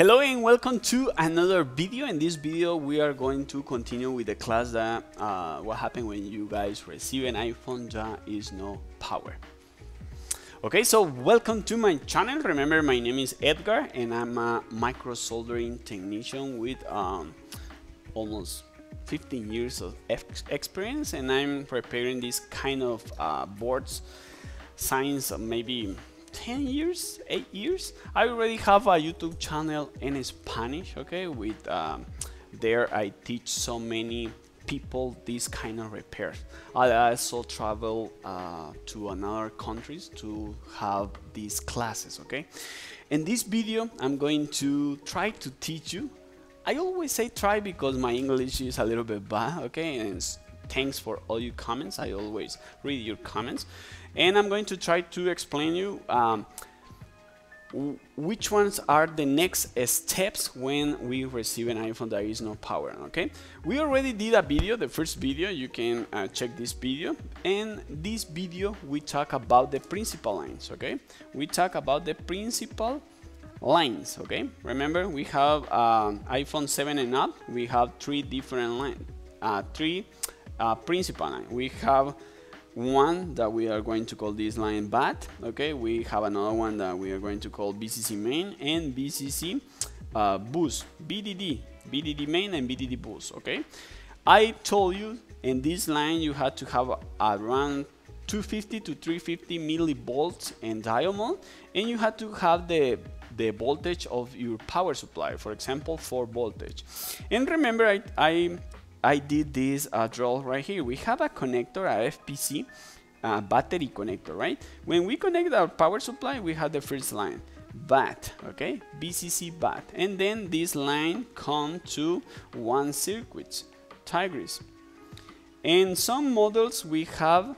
Hello and welcome to another video. In this video we are going to continue with the class that what happened when you guys receive an iPhone that is no power. Okay, so welcome to my channel. Remember, my name is Edgar and I'm a micro soldering technician with almost 15 years of experience, and I'm preparing this kind of boards since maybe 10 years, 8 years. I already have a YouTube channel in Spanish, okay, with there I teach so many people this kind of repairs. I also travel to another countries to have these classes, okay. In this video I'm going to try to teach you. I always say try because my English is a little bit bad, okay, and thanks for all your comments. I always read your comments, and I'm going to try to explain you which ones are the next steps when we receive an iPhone that is no power. Okay, we already did a video, the first video. You can check this video. And this video we talk about the principal lines. Okay, we talk about the principal lines. Okay, remember we have iPhone 7 and up. We have three different lines, principal line. We have one that we are going to call this line BAT. Okay, we have another one that we are going to call BCC main and BCC boost, BDD main and BDD boost. Okay, I told you in this line you had to have around 250 to 350 millivolts in diode, and you had to have the voltage of your power supply, for example 4 voltage. And remember, I did this draw right here. We have a connector, a FPC battery connector, right? When we connect our power supply, we have the first line, BAT, okay, BCC BAT, and then this line come to one circuit, Tigris. In some models we have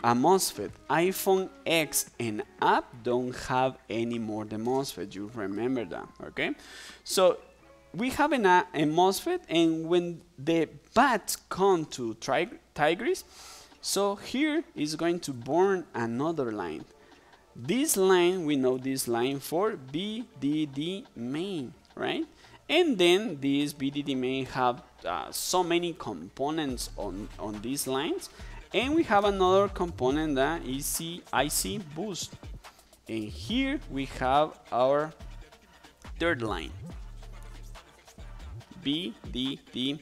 a MOSFET. iPhone X and up don't have any more the MOSFET. You remember that, okay? So we have a MOSFET, and when the BAT come to Tigris, so here is going to burn another line. This line, we know this line for BDD main, right? And then this BDD main have so many components on these lines, and we have another component that is IC boost, and here we have our third line, BDD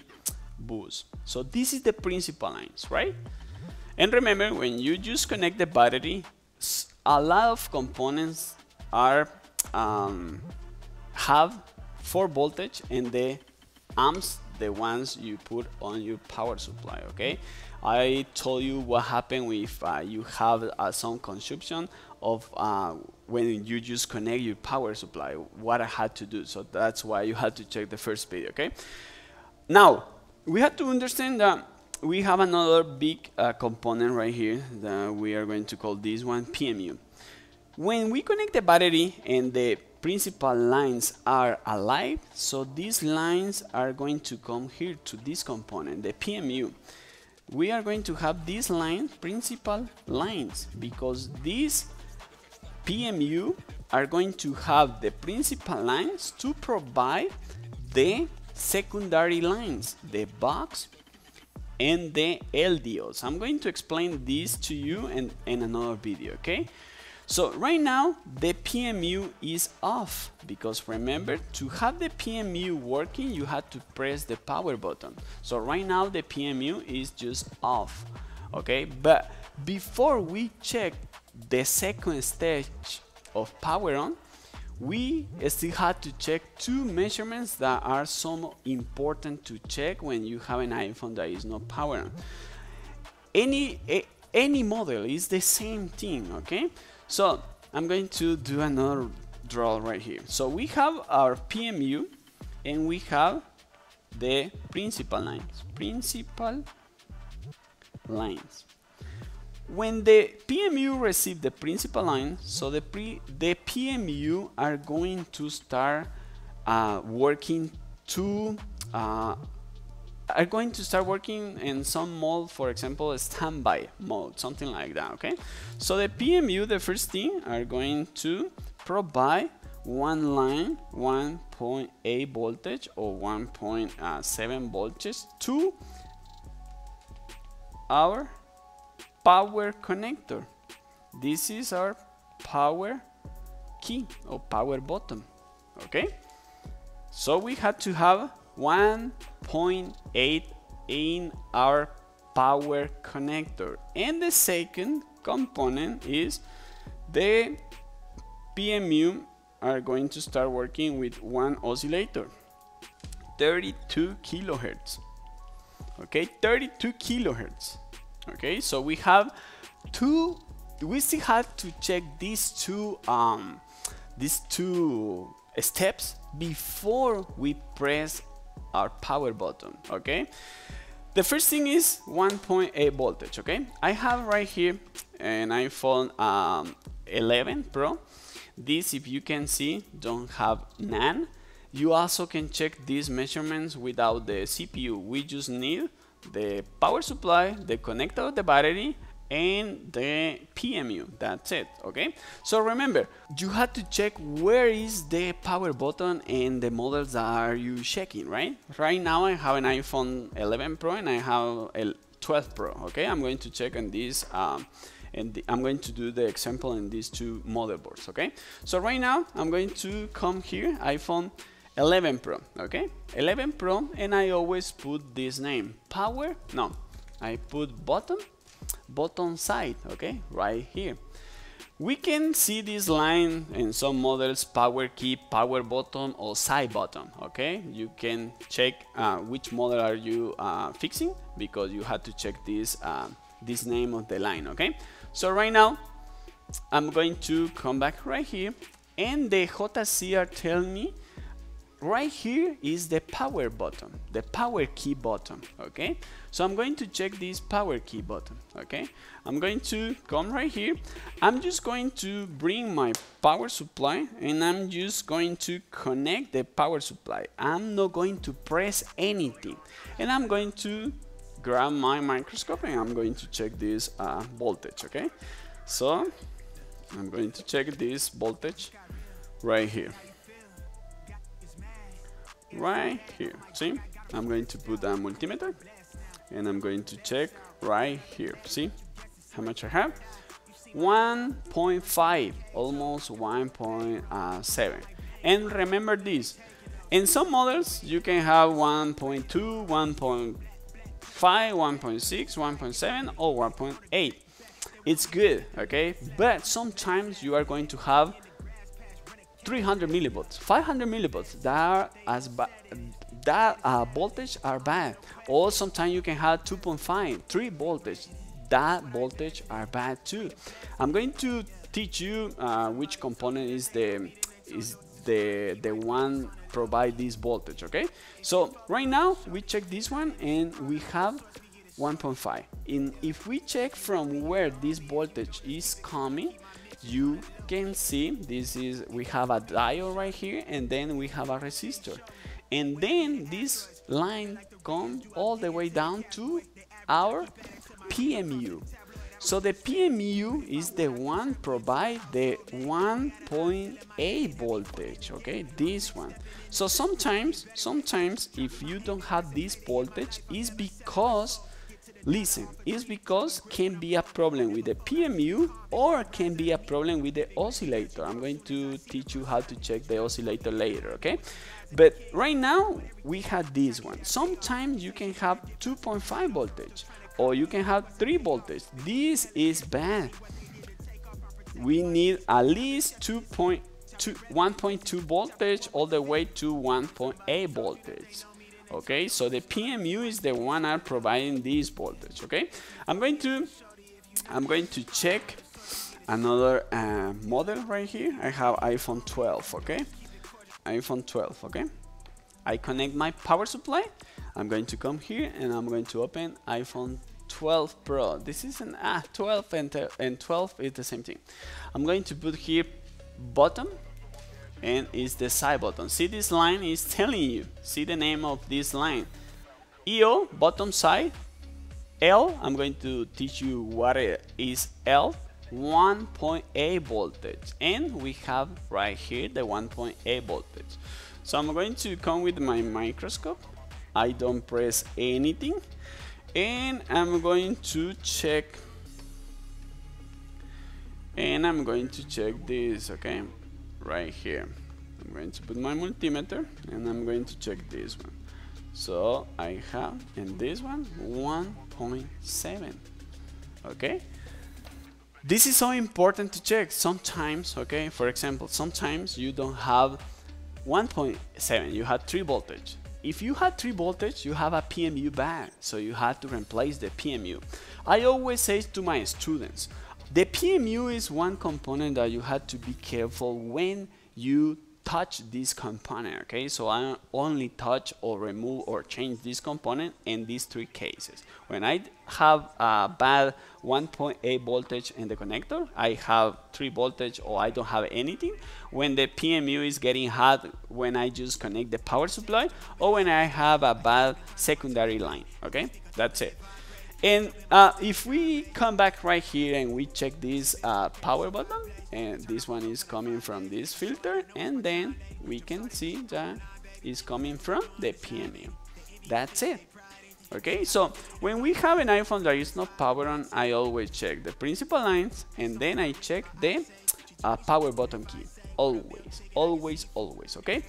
boost. So this is the principal lines, right? And remember, when you just connect the battery, a lot of components are have 4 voltage, and the amps, the ones you put on your power supply. Okay, I told you what happened if you have some consumption of when you just connect your power supply, what I had to do. So that's why you had to check the first video. Okay, now we have to understand that we have another big component right here that we are going to call this one PMU. When we connect the battery and the principal lines are alive, so these lines are going to come here to this component, the PMU. We are going to have this line, principal lines, because these PMU are going to have the principal lines to provide the secondary lines, the box and the LDOs. I'm going to explain this to you in another video, okay? So right now the PMU is off, because remember, to have the PMU working you had to press the power button. So right now the PMU is just off, okay? But before we check the second stage of power on, we still had to check 2 measurements that are so important to check when you have an iPhone that is not power on. Any model is the same thing, okay? So I'm going to do another draw right here. So we have our PMU and we have the principal lines. When the PMU receive the principal line, so the PMU are going to start working in some mode, for example a standby mode, something like that, okay? So the PMU, the first thing, are going to provide one line 1.8 voltage or 1.7 voltage to our power connector. This is our power key or power button. Okay, so we had to have 1.8 in our power connector, and the second component is the PMU are going to start working with one oscillator, 32 kilohertz. Okay, 32 kilohertz. Okay, so we have two. We still have to check these two steps before we press our power button. Okay, the first thing is 1.8 voltage. Okay, I have right here an iPhone 11 Pro. This, if you can see, don't have none. You also can check these measurements without the CPU. We just need the power supply, the connector of the battery, and the PMU. That's it. Okay, so remember, you have to check where is the power button and the models that are you checking, right? Right now I have an iPhone 11 Pro and I have a 12 Pro. Okay, I'm going to check on this and I'm going to do the example in these two motherboards. Okay, so right now I'm going to come here, iPhone 11 Pro. Okay, 11 Pro, and I always put this name, power. No, I put button side. Okay, right here. We can see this line in some models, power key, power button, or side button. Okay, you can check which model are you fixing, because you have to check this this name of the line. Okay, so right now I'm going to come back right here, and the JC are telling me right here is the power button, the power key button. Okay, so I'm going to check this power key button. Okay, I'm going to come right here. I'm just going to bring my power supply, and I'm just going to connect the power supply. I'm not going to press anything, and I'm going to grab my microscope and I'm going to check this voltage. Okay, so I'm going to check this voltage right here. Right here, see, I'm going to put a multimeter and I'm going to check right here. See how much I have? 1.5, almost 1.7. And remember this, in some models you can have 1.2, 1.5, 1.6, 1.7 or 1.8. It's good, okay, but sometimes you are going to have 300 millivolts, 500 millivolts that voltage are bad, or sometimes you can have 2.5, 3 voltage. That voltage are bad too. I'm going to teach you which component is the one provide this voltage. Okay, so right now we check this one and we have 1.5. And if we check from where this voltage is coming, you can see this is, we have a diode right here, and then we have a resistor, and then this line comes all the way down to our PMU. So the PMU is the one provide the 1.8 voltage. Okay, this one. So sometimes if you don't have this voltage, is because, listen, it's because can be a problem with the PMU or can be a problem with the oscillator. I'm going to teach you how to check the oscillator later, okay? But right now we have this one. Sometimes you can have 2.5 voltage or you can have 3 voltage. This is bad. We need at least 1.2 voltage all the way to 1.8 voltage. Okay, so the PMU is the one are providing this voltage. Okay, I'm going to check another model right here. I have iPhone 12. Okay, iPhone 12. Okay, I connect my power supply. I'm going to come here and I'm going to open iPhone 12 Pro. This is an 12 and 12 is the same thing. I'm going to put here bottom, and is the side button. See, this line is telling you, see the name of this line, EO, bottom side, L. I'm going to teach you what is L, 1.8 voltage, and we have right here the 1.8 voltage. So I'm going to come with my microscope. I don't press anything, and I'm going to check, this, okay, right here. I'm going to put my multimeter, and I'm going to check this one. So I have in this one 1.7. okay. This is so important to check. Sometimes, okay, for example, sometimes you don't have 1.7, you have 3 voltage. If you had 3 voltage, you have a PMU bad, so you have to replace the PMU. I always say to my students, the PMU is one component that you have to be careful when you touch this component, okay? So I only touch or remove or change this component in these 3 cases. When I have a bad 1.8 voltage in the connector, I have 3 voltage or I don't have anything. When the PMU is getting hot, when I just connect the power supply, or when I have a bad secondary line, okay? That's it. And if we come back right here and we check this power button, and this one is coming from this filter, and then we can see that it's coming from the PMU. That's it. Okay, so when we have an iPhone that is not powered on, I always check the principal lines, and then I check the power button key. Always, okay?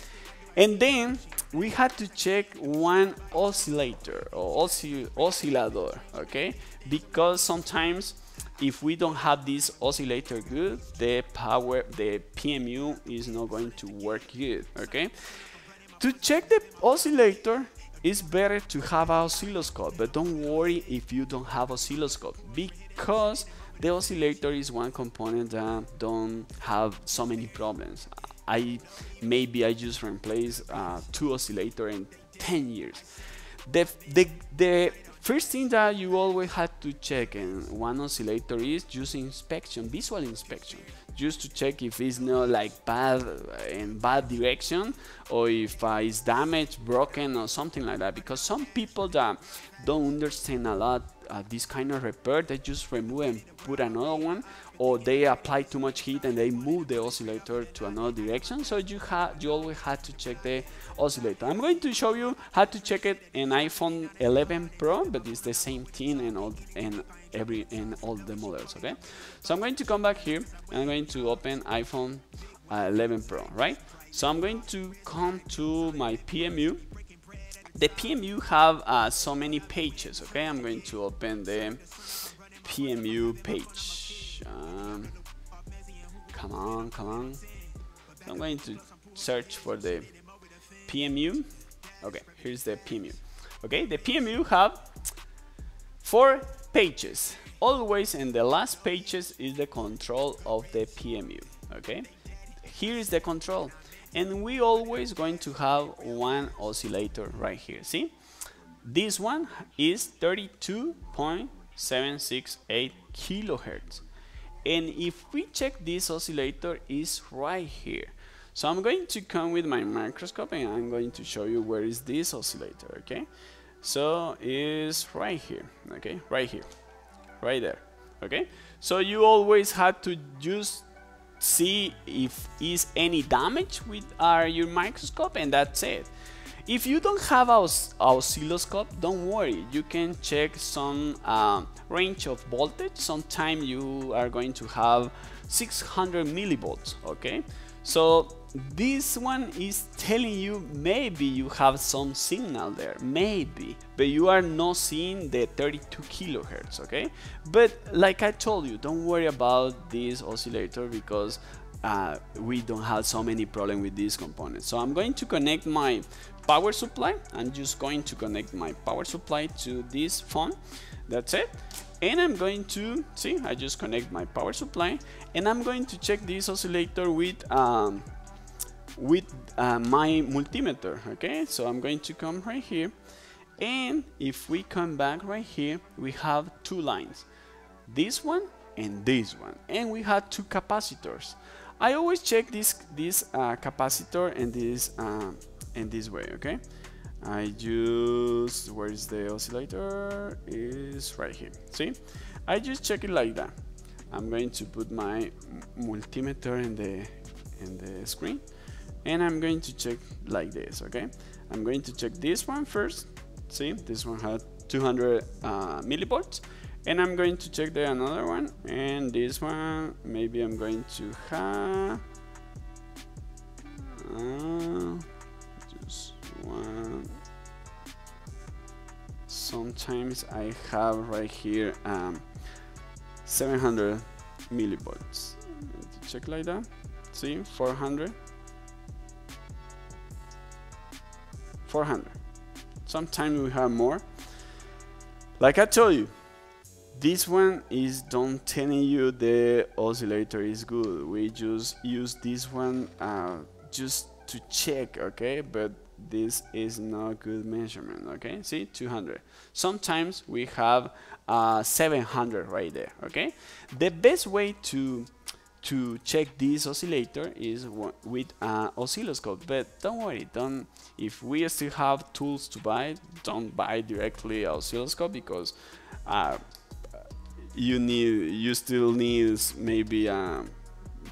And then we had to check one oscillator or oscillator, okay? Because sometimes if we don't have this oscillator good, the PMU is not going to work good, okay? To check the oscillator, it's better to have an oscilloscope, but don't worry if you don't have oscilloscope, because the oscillator is one component that don't have so many problems. Maybe I just replace 2 oscillators in 10 years. The first thing that you always have to check in one oscillator is just inspection, visual inspection, just to check if it's not like bad direction, or if it's damaged, broken, or something like that. Because some people that don't understand a lot this kind of repair, they just remove and put another one, or they apply too much heat and they move the oscillator to another direction. So you always have to check the oscillator. I'm going to show you how to check it in iPhone 11 Pro, but it's the same thing in all the models, okay? So I'm going to come back here and I'm going to open iPhone 11 Pro, right? So I'm going to come to my PMU. The PMU have so many pages, okay? I'm going to open the PMU page. Come on. So I'm going to search for the PMU. Okay, here's the PMU. Okay, the PMU have 4 pages. Always in the last pages is the control of the PMU, okay? Here is the control. And we always going to have one oscillator right here. See, this one is 32.768 kilohertz. And if we check this oscillator, is right here. So I'm going to come with my microscope and I'm going to show you where is this oscillator, okay? So it's right here, okay? Right here, right there, okay? So you always have to just see if is any damage with your microscope, and that's it. If you don't have an oscilloscope, don't worry, you can check some range of voltage. Sometimes you are going to have 600 millivolts, okay? So this one is telling you maybe you have some signal there, maybe, but you are not seeing the 32 kilohertz, okay? But like I told you, don't worry about this oscillator, because we don't have so many problems with these components. So I'm going to connect my power supply. I'm just going to connect my power supply to this phone. That's it. And I'm going to see, I just connect my power supply, and I'm going to check this oscillator with my multimeter, okay? So I'm going to come right here, and if we come back right here, we have 2 lines, this one and this one, and we have 2 capacitors. I always check this capacitor in this way, okay? Where is the oscillator? Is right here. See, I just check it like that. I'm going to put my multimeter in the screen, and I'm going to check like this. Okay, I'm going to check this one first. See, this one had 200 millivolts, and I'm going to check the another one, and this one maybe I'm going to have just one. Sometimes I have right here 700 millivolts. I'm going to check like that. See, 400. Sometimes we have more. Like I told you, this one is don't telling you the oscillator is good. We just use this one just to check, okay? But this is not good measurement, okay? See, 200. Sometimes we have 700 right there, okay? The best way to check this oscillator is with an oscilloscope, but don't worry, if we still have tools to buy, don't buy directly an oscilloscope, because you still need maybe a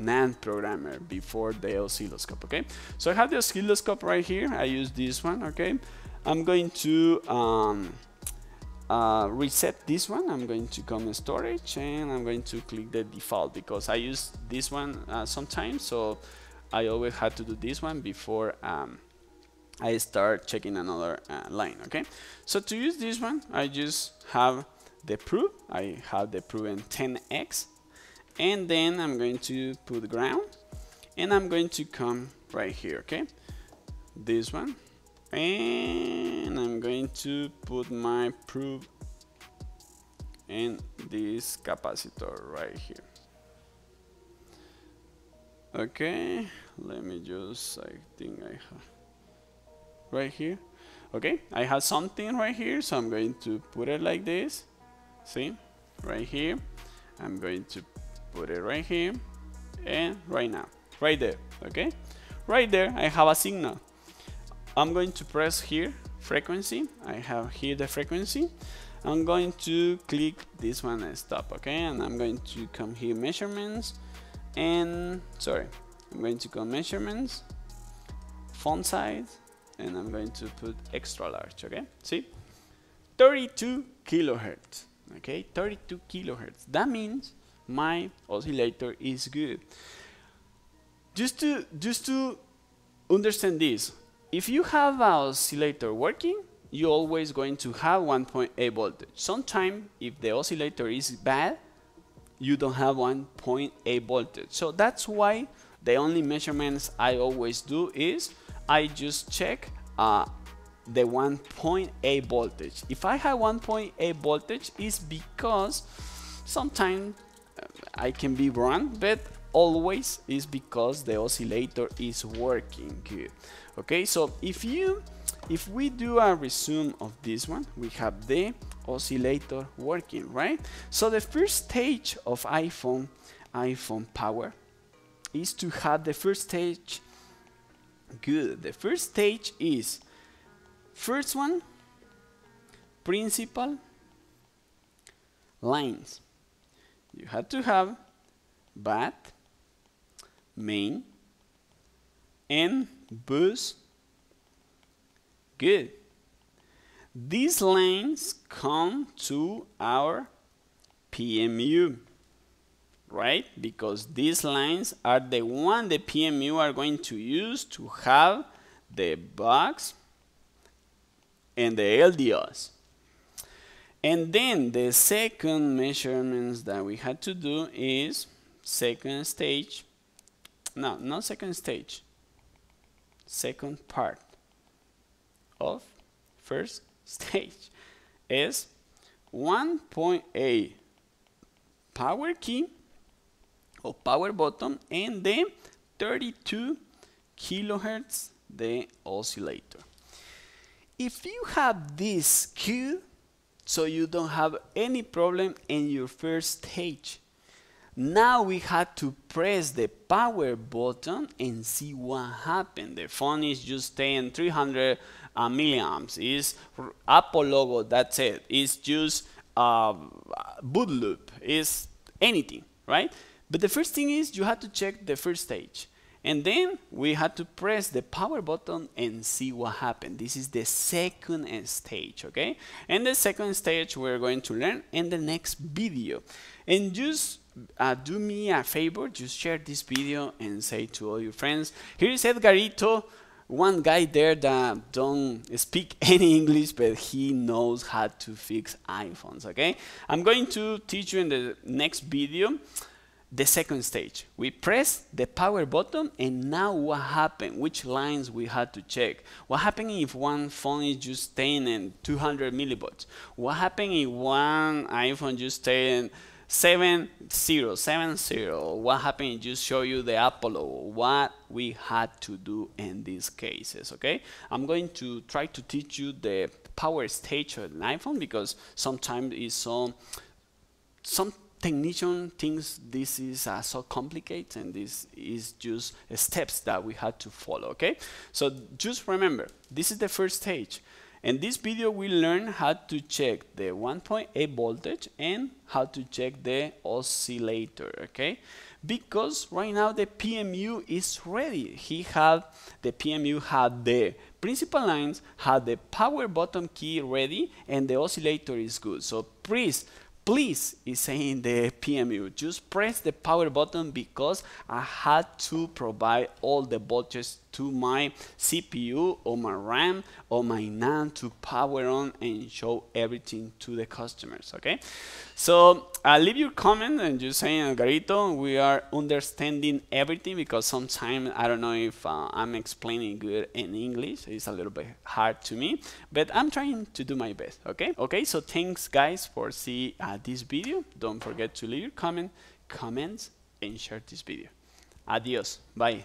NAND programmer before the oscilloscope. Okay, so I have the oscilloscope right here. I use this one. Okay, I'm going to reset this one. I'm going to come to storage, and I'm going to click the default, because I use this one sometimes, so I always had to do this one before I start checking another line. Okay, so to use this one, I just have the proof. I have the proof in 10x, and then I'm going to put ground, and I'm going to come right here. Okay, this one, and I'm going to put my probe in this capacitor right here. Okay, let me just, I think I have right here. Okay, I have something right here, so I'm going to put it like this. See, right here. I'm going to put it right here, and right now, right there. Okay, right there I have a signal. I'm going to press here frequency. I have here the frequency. I'm going to click this one and stop. Okay, and I'm going to come here measurements, and sorry, I'm going to go measurements, font size, and I'm going to put extra large. Okay, see, 32 kilohertz. Okay, 32 kilohertz. That means my oscillator is good. Just to understand this, if you have an oscillator working, you're always going to have 1.8 voltage. Sometimes, if the oscillator is bad, you don't have 1.8 voltage. So that's why the only measurements I always do is I just check the 1.8 voltage. If I have 1.8 voltage, it's because sometimes I can be wrong, but always is because the oscillator is working good. Okay, so if we do a resume of this one, we have the oscillator working, right? So the first stage of iPhone power is to have the first stage good. The first stage is first one, principal lines. You have to have bat, main, and bus. Good. These lines come to our PMU, right? Because these lines are the one the PMU are going to use to have the box and the LDOs. And then the second measurements that we had to do is second stage. No, not second stage. Second part of first stage is 1.8 power key or power button, and then 32 kilohertz the oscillator. If you have this good, so you don't have any problem in your first stage. Now we had to press the power button and see what happened. The phone is just staying 300 milliamps. It's Apple logo, that's it. It's just boot loop. It's anything. right? But the first thing is you had to check the first stage. And then we had to press the power button and see what happened. This is the second stage, okay? And the second stage we're going to learn in the next video. And just do me a favor, just share this video and say to all your friends, here is Edgarito, one guy there that don't speak any English, but he knows how to fix iPhones, okay? I'm going to teach you in the next video the second stage. We press the power button, and now what happened? Which lines we had to check? What happened if one phone is just staying in 200 millivolts? What happened if one iPhone just staying 7070? What happened if just show you the Apollo? What we had to do in these cases, okay? I'm going to try to teach you the power stage of an iPhone, because sometimes it's some technician thinks this is so complicated, and this is just steps that we had to follow, okay? So just remember, this is the first stage. In this video, we learn how to check the 1.8 voltage and how to check the oscillator, okay? Because right now the PMU is ready. The PMU had the principal lines, had the power button key ready, and the oscillator is good. So please is saying the PMU, just press the power button, because I had to provide all the voltage to my CPU or my RAM or my NAND to power on and show everything to the customers, okay? So leave your comment and just saying, Edgarito, we are understanding everything, because sometimes I don't know if I'm explaining good in English. It's a little bit hard to me, but I'm trying to do my best, okay? Okay, so thanks guys for seeing this video. Don't forget to leave your comments and share this video. Adios, bye.